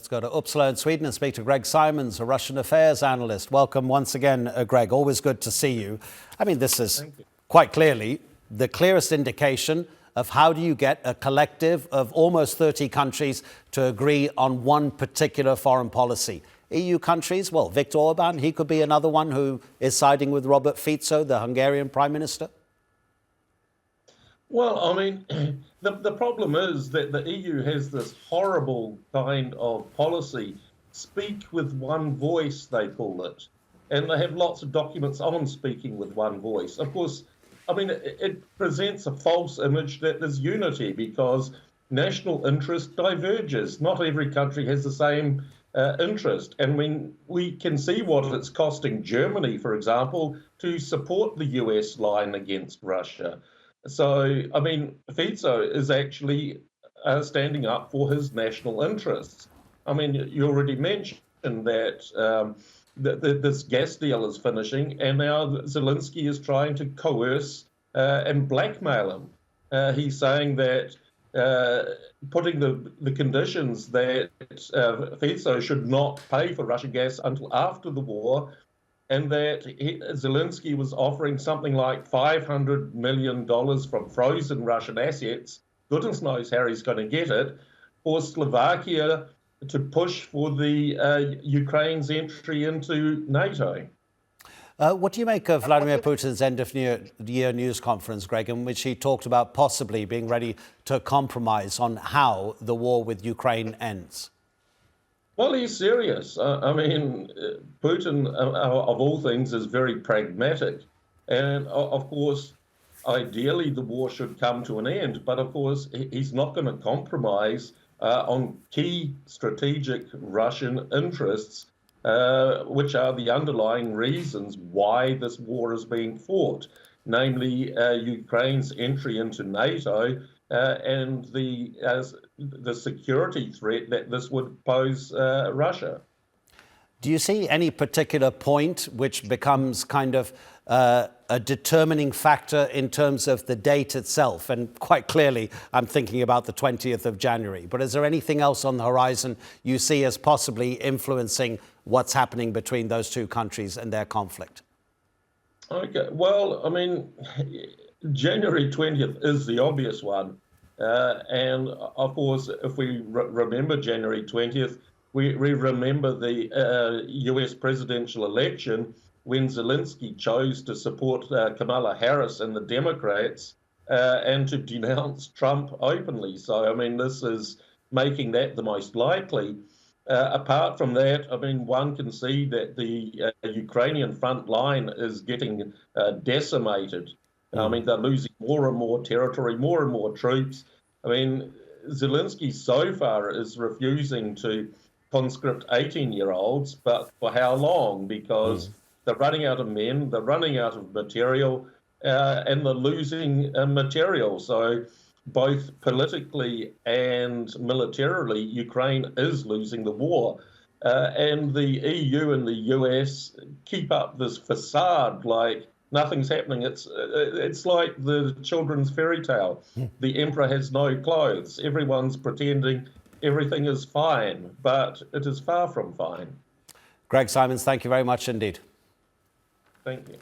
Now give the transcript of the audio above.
Let's go to Uppsala in Sweden and speak to Greg Simons, a Russian affairs analyst. Welcome once again, Greg. Always good to see you. I mean, this is quite clearly the clearest indication of how do you get a collective of almost 30 countries to agree on one particular foreign policy. EU countries, well, Viktor Orban, he could be another one who is siding with Robert Fico, the Hungarian Prime Minister. Well, I mean, the problem is that the EU has this horrible kind of policy, speak with one voice, they call it. And they have lots of documents on speaking with one voice. Of course, I mean, it presents a false image that there's unity because national interest diverges. Not every country has the same interest. And when we can see what it's costing Germany, for example, to support the US line against Russia. So, I mean, Fico is actually standing up for his national interests. I mean, you already mentioned that this gas deal is finishing, and now Zelenskyy is trying to coerce and blackmail him. He's saying that putting the conditions that Fico should not pay for Russian gas until after the war, and that Zelenskyy was offering something like $500 million from frozen Russian assets, goodness knows how he's going to get it, for Slovakia to push for the Ukraine's entry into NATO. What do you make of Vladimir Putin's end-of-year news conference, Greg, in which he talked about possibly being ready to compromise on how the war with Ukraine ends? Well, he's serious. I mean, Putin, of all things, is very pragmatic. And, of course, ideally the war should come to an end. But, of course, he's not going to compromise on key strategic Russian interests, which are the underlying reasons why this war is being fought, namely Ukraine's entry into NATO and the security threat that this would pose Russia. Do you see any particular point which becomes kind of a determining factor in terms of the date itself? And quite clearly, I'm thinking about the 20th of January. But is there anything else on the horizon you see as possibly influencing what's happening between those two countries and their conflict? Okay, well, I mean, January 20th is the obvious one. And of course, if we remember January 20th, we remember the US presidential election when Zelenskyy chose to support Kamala Harris and the Democrats and to denounce Trump openly. So, I mean, this is making that the most likely. Apart from that, I mean, one can see that the Ukrainian front line is getting decimated. I mean, they're losing more and more territory, more and more troops. I mean, Zelenskyy so far is refusing to conscript 18-year-olds, but for how long? Because they're running out of men, they're running out of material, and they're losing material. So both politically and militarily, Ukraine is losing the war. And the EU and the US keep up this facade like nothing's happening. It's like the children's fairy tale. The emperor has no clothes. Everyone's pretending everything is fine, but it is far from fine. Greg Simons, thank you very much indeed. Thank you.